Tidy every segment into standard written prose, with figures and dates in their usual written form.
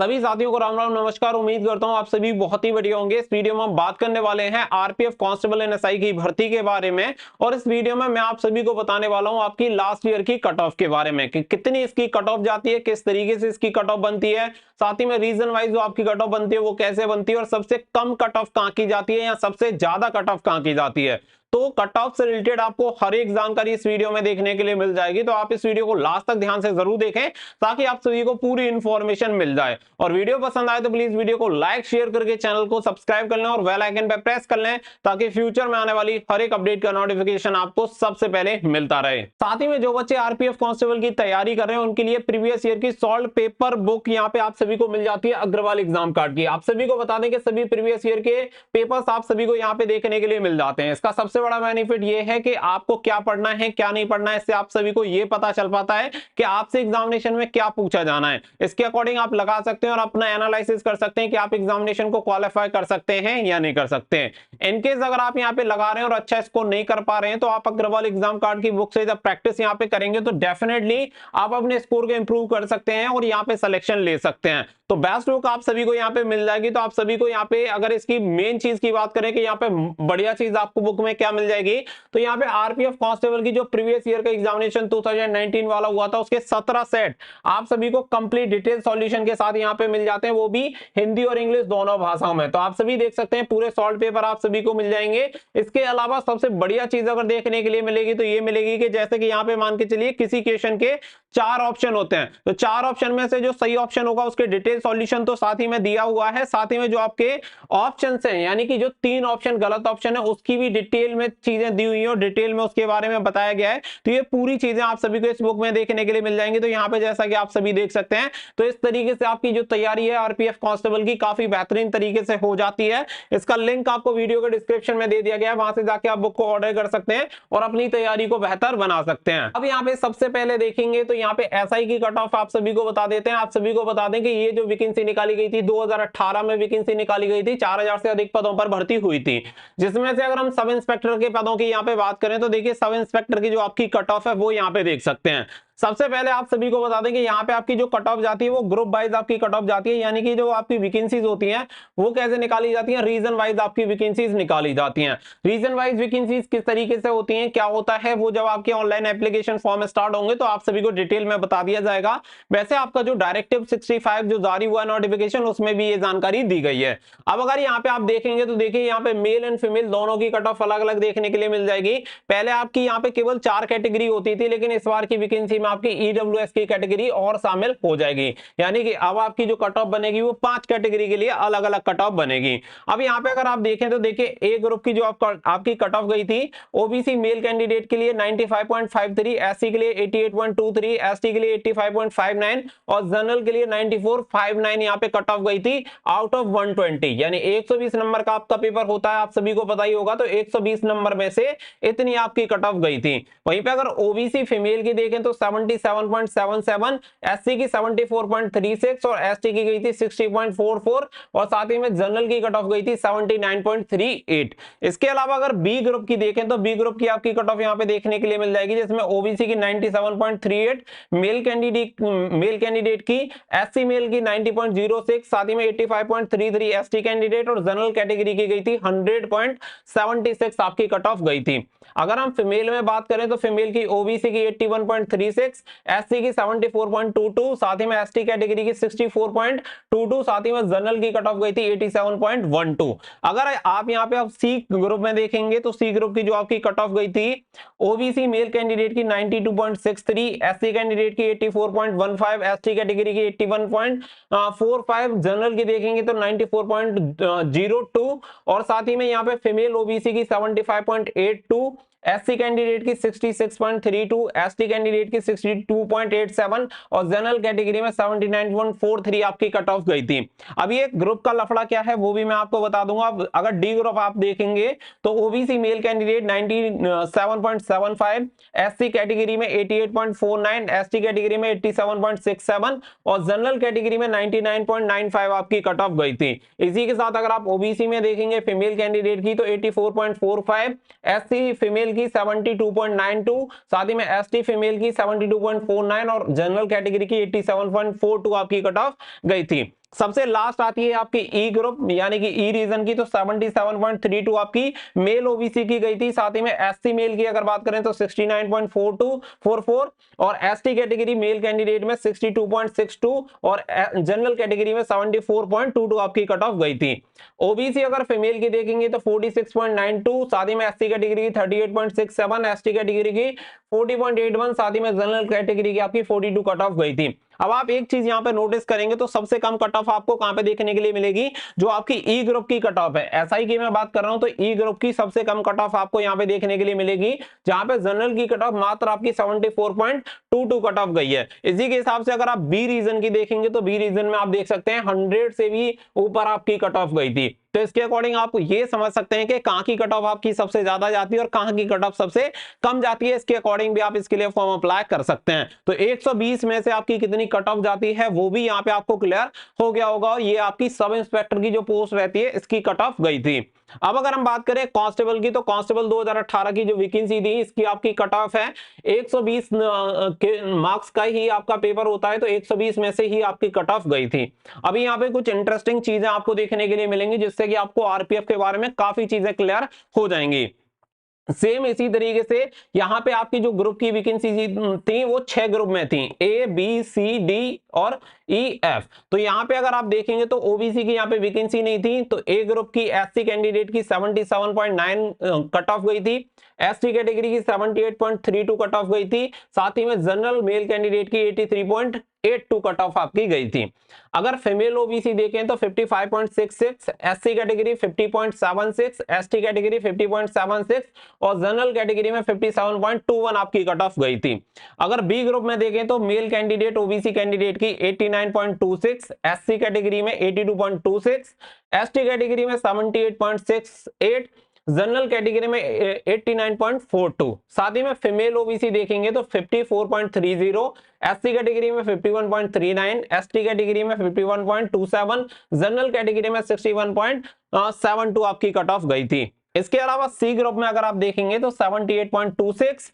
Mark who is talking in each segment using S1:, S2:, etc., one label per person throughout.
S1: सभी साथियों को राम राम नमस्कार। उम्मीद करता हूं आप सभी बहुत ही बढ़िया होंगे। इस वीडियो में हम बात करने वाले हैं आरपीएफ कांस्टेबल एनएसआई की भर्ती के बारे में। और इस वीडियो में मैं आप सभी को बताने वाला हूं आपकी लास्ट ईयर की कट ऑफ के बारे में कि कितनी इसकी कट ऑफ जाती है, किस तरीके से इसकी कट ऑफ बनती है, साथ ही में रीजन वाइज जो आपकी कट ऑफ बनती है वो कैसे बनती है, और सबसे कम कट ऑफ कहां की जाती है या सबसे ज्यादा कट ऑफ कहां की जाती है। तो कट ऑफ से रिलेटेड आपको हर एक जानकारी इस वीडियो में देखने के लिए मिल जाएगी। तो आप इस वीडियो को लास्ट तक ध्यान से जरूर देखें ताकि आप सभी को पूरी इंफॉर्मेशन मिल जाए। और वीडियो पसंद आए तो प्लीज वीडियो को लाइक शेयर करके चैनल को सब्सक्राइब कर लें और बेल आइकन पर प्रेस कर लें ताकि फ्यूचर में आने वाली हर एक अपडेट का नोटिफिकेशन आपको सबसे पहले मिलता रहे। साथ ही में जो बच्चे आरपीएफ कांस्टेबल की तैयारी कर रहे हैं उनके लिए प्रीवियस ईयर की सॉल्व पेपर बुक यहाँ पे आप सभी को मिल जाती है अग्रवाल एग्जाम कार्ड की। आप सभी को बता दें कि सभी प्रीवियस ईयर के पेपर्स आप सभी को यहाँ पे देखने के लिए मिल जाते हैं। इसका सबसे बड़ा बेनिफिट ये है कि आपको क्या पढ़ना है क्या नहीं पढ़ना है, इससे आप सभी को ये पता चल पाता है कि आपसे एग्जामिनेशन में क्या पूछा जाना है। इसके अकॉर्डिंग आप लगा सकते हैं और अपना एनालिसिस कर सकते हैं कि आप एग्जामिनेशन को क्वालिफाई कर सकते हैं या नहीं कर सकते हैं। इनकेस अगर आप यहाँ पे लगा रहे हैं और अच्छा स्कोर नहीं कर पा रहे हैं तो आप अग्रवाल एग्जाम कार्ड की बुक से जब प्रैक्टिस यहाँ पे करेंगे तो डेफिनेटली आप अपने स्कोर को इंप्रूव कर सकते हैं और यहाँ पे सिलेक्शन ले सकते हैं। तो बेस्ट बुक आप सभी को यहाँ पे मिल जाएगी। तो आप सभी को यहाँ पे अगर इसकी मेन चीज की बात करें कि यहाँ पे बढ़िया चीज आपको बुक में क्या मिल जाएगी, तो यहाँ पे आरपीएफ कांस्टेबल की जो प्रीवियस ईयर का एग्जामिनेशन 2019 वाला हुआ था उसके 17 सेट आप सभी को कंप्लीट डिटेल सॉल्यूशन के साथ यहाँ पे मिल जाते हैं, वो भी हिंदी और इंग्लिश दोनों भाषाओं में। तो आप सभी देख सकते हैं पूरे सॉल्व पेपर आप सभी को मिल जाएंगे। इसके अलावा सबसे बढ़िया चीज अगर देखने के लिए मिलेगी तो ये मिलेगी कि जैसे कि यहाँ पे मान के चलिए किसी क्वेश्चन के 4 ऑप्शन होते हैं, तो 4 ऑप्शन में से जो सही ऑप्शन होगा उसके डिटेल सॉल्यूशन तो साथ ही में दिया हुआ है, साथ ही में जो आपके ऑप्शन हैं यानी कि जो 3 ऑप्शन गलत ऑप्शन है उसकी भी डिटेल में चीजें दी हुई है और डिटेल में उसके बारे में बताया गया है। तो ये पूरी चीजें आप सभी को इस बुक में देखने के लिए मिल जाएंगी। तो यहाँ पे जैसा कि आप सभी देख सकते हैं, तो इस तरीके से आपकी जो तैयारी है आरपीएफ कांस्टेबल की काफी बेहतरीन तरीके से हो जाती है। इसका लिंक आपको वीडियो के डिस्क्रिप्शन में दे दिया गया है, वहां से जाके आप बुक को ऑर्डर कर सकते हैं और अपनी तैयारी को बेहतर बना सकते हैं। अब यहाँ पे सबसे पहले देखेंगे तो यहाँ पे एसआई की कट ऑफ आप सभी को बता देते हैं। आप सभी को बता दें कि ये जो वैकेंसी निकाली गई थी 2018 में वैकेंसी निकाली गई थी, 4000 से अधिक पदों पर भर्ती हुई थी, जिसमें से अगर हम सब इंस्पेक्टर के पदों की यहाँ पे बात करें तो देखिए सब इंस्पेक्टर की जो आपकी कट ऑफ है वो यहाँ पे देख सकते हैं। सबसे पहले आप सभी को बता दें कि यहाँ पे आपकी जो कट ऑफ जाती है वो ग्रुप वाइज आपकी कट ऑफ जाती है, यानी कि जो आपकी वैकेंसीज होती हैं वो कैसे निकाली जाती हैं, रीजन वाइज आपकी वैकेंसीज निकाली जाती हैं। रीजन वाइज वैकेंसीज किस तरीके से होती हैं, क्या होता है, वो जब आपके ऑनलाइन एप्लीकेशन फॉर्म स्टार्ट होंगे तो आप सभी को डिटेल में बता दिया जाएगा। वैसे आपका जो डायरेक्टिव 65 जो जारी हुआ नोटिफिकेशन उसमें भी ये जानकारी दी गई है। अब अगर यहाँ पे आप देखेंगे तो देखिए यहाँ पे मेल एंड फीमेल दोनों की कट ऑफ अलग अलग देखने के लिए मिल जाएगी। पहले आपकी यहाँ पे केवल 4 कैटेगरी होती थी, लेकिन इस बार की वैकेंसी में आपकी ईडब्ल्यूएस की कैटेगरी और शामिल हो जाएगी, यानी कि अब आपकी जो कट ऑफ बनेगी वो 5 कैटेगरी के लिए अलग अलग कट ऑफ बनेगी। अब यहाँ पे अगर आप देखें तो देखिए ए ग्रुप की जो आपकी कट ऑफ गई थी ओबीसी मेल कैंडिडेट के लिए 95.53, एससी के लिए 88.23, एसटी के लिए 85.59 और जनरल के लिए 94.59 यहाँ पे कट ऑफ गई थी आउट ऑफ 120, यानी 120 नंबर का आपका पेपर होता है, आप सभी को पता ही होगा। तो 120 नंबर में से इतनी आपकी कट ऑफ गई थी। वहीं पे अगर ओबीसी फीमेल की देखें तो 77.77, एससी की 74.36 और एसटी की गई थी 60.44 और साथ ही में जनरल की कट ऑफ गई थी 79.38। इसके अलावा अगर बी ग्रुप की देखें तो बी ग्रुप की आपकी कट ऑफ यहाँ पे देखने के लिए मिल जाएगी, जिसमें ओबीसी की 97.38, मेल कैंडिडेट की, एससी मेल की 90.06, साथ ही में 85.33 एसटी कैंडिडेट और जनरल कैटेगरी की गई थी 100.76 आपकी कट ऑफ गई थी। अगर हम फीमेल में बात करें तो फीमेल की ओबीसी की 81.36, एससी की 74.22, साथ ही में एसटी कैटेगरी की 64.22, साथ ही में जनरल की कट ऑफ गई थी 87.12। अगर आप यहाँ पे आप सी ग्रुप में देखेंगे तो सी ग्रुप की जो आपकी कट ऑफ गई थी ओबीसी मेल कैंडिडेट की 92.63, एससी कैंडिडेट की 84.15, एसटी कैटेगरी की 81.45, जनरल की देखेंगे तो 94.02 और साथ ही में यहाँ पे फीमेल ओबीसी की 75.82, एससी कैंडिडेट की 66.32, एसटी कैंडिडेट की 62.87 और जनरल कैटेगरी में 79.43 आपकी कट ऑफ गई थी। अब ये ग्रुप का लफड़ा क्या है वो भी मैं आपको बता दूंगा। अगर डी ग्रुप आप देखेंगे तो OBC male candidate 97.75, SC category में 88.49, एसटी कैटेगरी में 87.67 और जनरल कैटेगरी में 99.95 आपकी कट ऑफ गई थी। इसी के साथ अगर आप ओबीसी में देखेंगे फीमेल कैंडिडेट की तो 84.45, एससी फीमेल की 72.92, साथ ही में एसटी फीमेल की 72.49 और जनरल कैटेगरी की 87.42 आपकी कट ऑफ गई थी। सबसे लास्ट आती है आपकी ई ग्रुप यानी कि ई रीजन की, तो 77.32 आपकी मेल ओबीसी की गई थी। साथ ही में एससी मेल की अगर बात करें तो 69.44 और एसटी कैटेगरी मेल कैंडिडेट में 62.62 और जनरल कैटेगरी में 74.22 आपकी कट ऑफ गई थी। ओबीसी अगर फीमेल की देखेंगे तो 46.92, साथ ही में एससी कैटेगरी की 38.67, एसटी कैटेगरी की 40.81, साथ ही में जनरल कैटेगरी की आपकी 42 कट ऑफ गई थी। अब आप एक चीज यहां पे नोटिस करेंगे तो सबसे कम कट ऑफ आपको कहां पे देखने के लिए मिलेगी, जो आपकी ई ग्रुप की कट ऑफ है। एसआई की मैं बात कर रहा हूं तो ई ग्रुप की सबसे कम कट ऑफ आपको यहां पे देखने के लिए मिलेगी, जहां पे जनरल की कट ऑफ मात्र आपकी 74.22 कट ऑफ गई है। इसी के हिसाब से अगर आप बी रीजन की देखेंगे तो बी रीजन में आप देख सकते हैं 100 से भी ऊपर आपकी कट ऑफ गई थी। तो इसके अकॉर्डिंग आप ये समझ सकते हैं कि कहां की कट ऑफ आपकी सबसे ज्यादा जाती है और कहां की कट ऑफ सबसे कम जाती है। इसके अकॉर्डिंग भी आप इसके लिए फॉर्म अप्लाई कर सकते हैं। तो 120 में से आपकी कितनी कट ऑफ जाती है वो भी यहाँ पे आपको क्लियर हो गया होगा। ये आपकी सब इंस्पेक्टर की जो पोस्ट रहती है इसकी कट ऑफ गई थी। अब अगर हम बात करें कांस्टेबल की, तो कांस्टेबल 2018 की जो वैकेंसी थी इसकी आपकी कट ऑफ है 120 मार्क्स का ही आपका पेपर होता है, तो 120 में से ही आपकी कट ऑफ गई थी। अभी यहाँ पे कुछ इंटरेस्टिंग चीजें आपको देखने के लिए मिलेंगी जिससे कि आपको आरपीएफ के बारे में काफी चीजें क्लियर हो जाएंगी। सेम इसी तरीके से यहाँ पे आपकी जो ग्रुप की वैकेंसी थी वो 6 ग्रुप में थी, ए बी सी डी और ई एफ। तो यहाँ पे अगर आप देखेंगे तो ओबीसी की यहाँ पे वैकेंसी नहीं थी, तो ए ग्रुप की एससी कैंडिडेट की 77.9 कट ऑफ गई थी, एसटी कैटेगरी की 78.32 कट ऑफ गई थी, साथ ही में जनरल मेल कैंडिडेट की 83.82 कट ऑफ आपकी गई थी। अगर फीमेल ओबीसी देखें तो 55.66, एससी कैटेगरी 50.76, एसटी कैटेगरी 50.76 और जनरल कैटेगरी में 57.21 आपकी कट ऑफ गई थी। अगर बी ग्रुप में देखें तो मेल कैंडिडेट ओबीसी कैंडिडेट की 89.26, एससी कैटेगरी में 82.26, एसटी कैटेगरी में 78.68, जनरल कैटेगरी में 89.42। साथ ही में फीमेल ओबीसी देखेंगे तो 54.30, एससी कैटेगरी में 51.39, एसटी कैटेगरी में 51.27, जनरल कैटेगरी में 61.72 आपकी कट ऑफ गई थी। इसके अलावा सी ग्रुप में अगर आप देखेंगे तो 78.26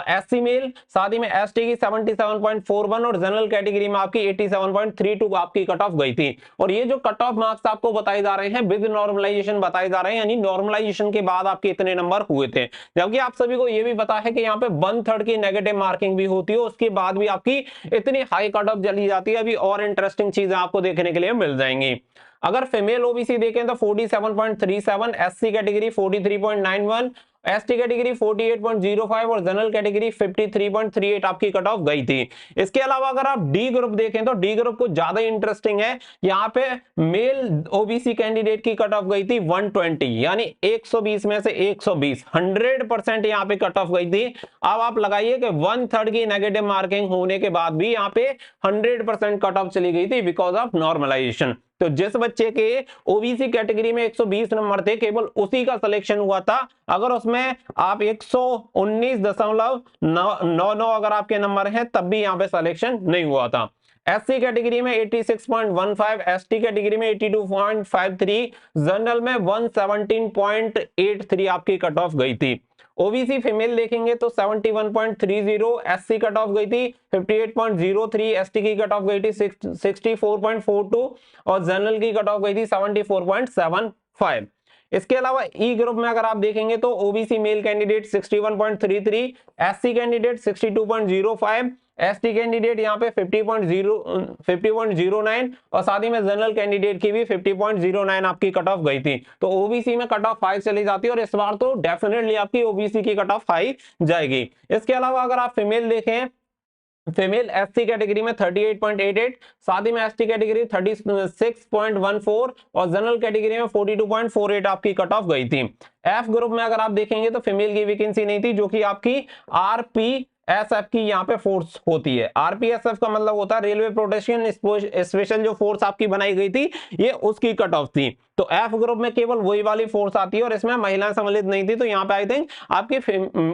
S1: एससी मेल, साथ ही में एसटी की 77.41 और जनरल कैटेगरी में आपकी 87.32 आपकी कट ऑफ गई थी। और ये जो कट ऑफ मार्क्स आपको बताए जा रहे हैं विद नॉर्मलाइजेशन बताए जा रहे हैं, यानी नॉर्मलाइजेशन के बाद आपके इतने नंबर हुए थे। जबकि आप सभी को ये भी पता है कि यहाँ पे 1/3 की नेगेटिव मार्किंग भी होती है, उसके बाद भी आपकी इतनी हाई कट ऑफ चली जाती है। अभी और इंटरेस्टिंग चीजें आपको देखने के लिए मिल जाएंगी। अगर फीमेल ओबीसी देखें तो 47.37, एससी कैटेगरी 43.91, एसटी कैटेगरी 48.05 और जनरल कैटेगरी 53.38 आपकी कट ऑफ गई थी। इसके अलावा अगर आप डी ग्रुप देखें तो डी ग्रुप को ज्यादा इंटरेस्टिंग है। यहाँ पे मेल ओबीसी कैंडिडेट की कट ऑफ गई थी 120, यानी 120 में से 120, 100% यहाँ पे कट ऑफ गई थी। अब आप लगाइए कि 1/3 की नेगेटिव मार्किंग होने के बाद भी यहाँ पे 100% कट ऑफ चली गई थी बिकॉज ऑफ नॉर्मलाइजेशन। तो जिस बच्चे के ओबीसी कैटेगरी में 120 नंबर थे केवल उसी का सिलेक्शन हुआ था। अगर उसमें आप 119.99 अगर आपके नंबर हैं तब भी यहाँ पे सिलेक्शन नहीं हुआ था। एससी कैटेगरी में 86.15, एसटी कैटेगरी में 82.53, जनरल में 117.83 आपकी कट ऑफ गई थी। ओबीसी फीमेल देखेंगे तो 71.30, एससी कट ऑफ गई थी 58.03, एसटी की कट ऑफ गई थी 64.42 और जनरल की कट ऑफ गई थी 74.75। इसके अलावा ई ग्रुप में अगर आप देखेंगे तो OBC male candidate 61.33, SC candidate 62.05, ST candidate यहाँ पे 50.09 और साथ ही में जनरल कैंडिडेट की भी 50.09 आपकी कट ऑफ गई थी। तो ओबीसी में कट ऑफ हाई चली जाती है और इस बार तो डेफिनेटली आपकी ओबीसी की कट ऑफ हाई जाएगी। इसके अलावा अगर आप फीमेल देखें, फीमेल एससी कैटेगरी में 38.88, साथ ही में एसटी कैटेगरी 36.14 और जनरल कैटेगरी में 42.48 आपकी कट ऑफ गई थी। एफ ग्रुप में अगर आप देखेंगे तो फीमेल की वैकेंसी नहीं थी, जो कि आपकी आरपीएसएफ की यहाँ पे फोर्स होती है। आरपीएसएफ का मतलब होता है रेलवे प्रोटेक्शन स्पेशल जो फोर्स आपकी बनाई गई थी, ये उसकी कट ऑफ थी। तो एफ ग्रुप में केवल वही वाली फोर्स आती है और इसमें महिलाएं सम्मिलित नहीं थी, तो यहाँ पे आई थिंक आपकी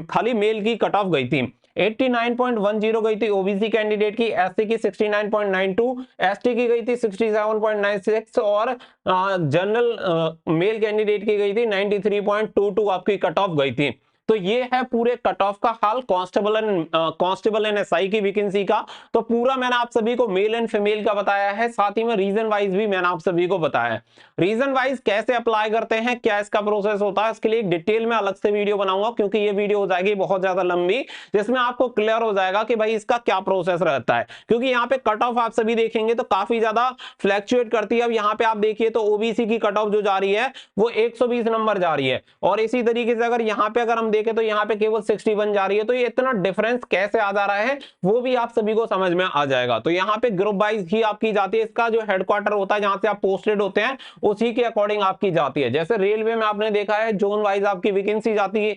S1: खाली मेल की कट ऑफ गई थी। 89.10 गई थी ओबीसी कैंडिडेट की, एससी की 69.92, एसटी की गई थी 67.96 और जनरल मेल कैंडिडेट की गई थी 93.22 आपकी कट ऑफ गई थी। तो ये है पूरे कट ऑफ का हाल कांस्टेबल एंड एसआई की वैकेंसी का। तो पूरा मैंने आप सभी को मेल एंड फीमेल का बताया है, साथ ही में रीजन वाइज भी मैंने आप सभी को बताया है। रीजन वाइज कैसे अप्लाई करते हैं, क्या इसका प्रोसेस होता है, इसके लिए एक डिटेल में अलग से वीडियो बनाऊंगा, क्योंकि ये वीडियो हो जाएगी बहुत ज्यादा लंबी, जिसमें आपको क्लियर हो जाएगा कि भाई इसका क्या प्रोसेस रहता है। क्योंकि यहाँ पे कट ऑफ आप सभी देखेंगे तो काफी ज्यादा फ्लैक्चुएट करती है। अब यहाँ पे आप देखिए तो ओबीसी की कट ऑफ जो जा रही है वो 120 नंबर जा रही है, और इसी तरीके से अगर यहाँ पे हम देखें तो यहाँ पे केवल 61 जा रही है। तो ये इतना डिफरेंस कैसे आ जा रहा है वो भी आप सभी को समझ में आ जाएगा। तो यहाँ पे ग्रुप वाइज ही आपकी जाती है, इसका जो हेडक्वार्टर होता है जहां से आप पोस्टेड होते हैं उसी के अकॉर्डिंग आपकी जाती है। जैसे रेलवे में आपने देखा है जोन वाइज आपकी वैकेंसी जाती है,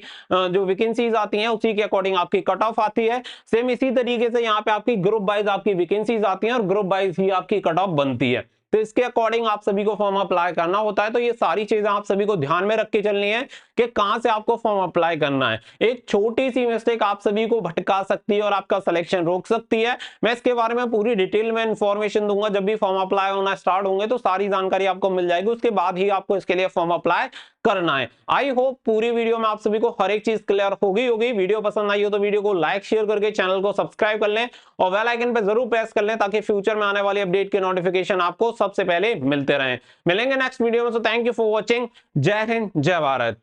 S1: जो वैकेंसीज आती हैं उसी के अकॉर्डिंग आपकी कट ऑफ आती है। सेम इसी तरीके से यहाँ पे आपकी ग्रुप वाइज आपकी वैकेंसीज आती हैं और ग्रुप वाइज ही आपकी कट ऑफ बनती है। तो इसके अकॉर्डिंग आप सभी को फॉर्म अप्लाई करना होता है। तो ये सारी चीजें आप सभी को ध्यान में रख के चलनी है कि कहां से आपको फॉर्म अप्लाई करना है। एक छोटी सी मिस्टेक आप सभी को भटका सकती है और आपका सिलेक्शन रोक सकती है। मैं इसके बारे में पूरी डिटेल में इंफॉर्मेशन दूंगा, जब भी फॉर्म अप्लाई होना स्टार्ट होंगे तो सारी जानकारी आपको मिल जाएगी, उसके बाद ही आपको इसके लिए फॉर्म अप्लाई करना है। आई होप पूरी वीडियो में आप सभी को हर एक चीज क्लियर होगी। वीडियो पसंद आई हो तो वीडियो को लाइक शेयर करके चैनल को सब्सक्राइब कर लें और बेल आइकन पे जरूर प्रेस कर लें, ताकि फ्यूचर में आने वाली अपडेट के नोटिफिकेशन आपको सबसे पहले मिलते रहें। मिलेंगे नेक्स्ट वीडियो में। तो थैंक यू फॉर वॉचिंग। जय हिंद, जय भारत।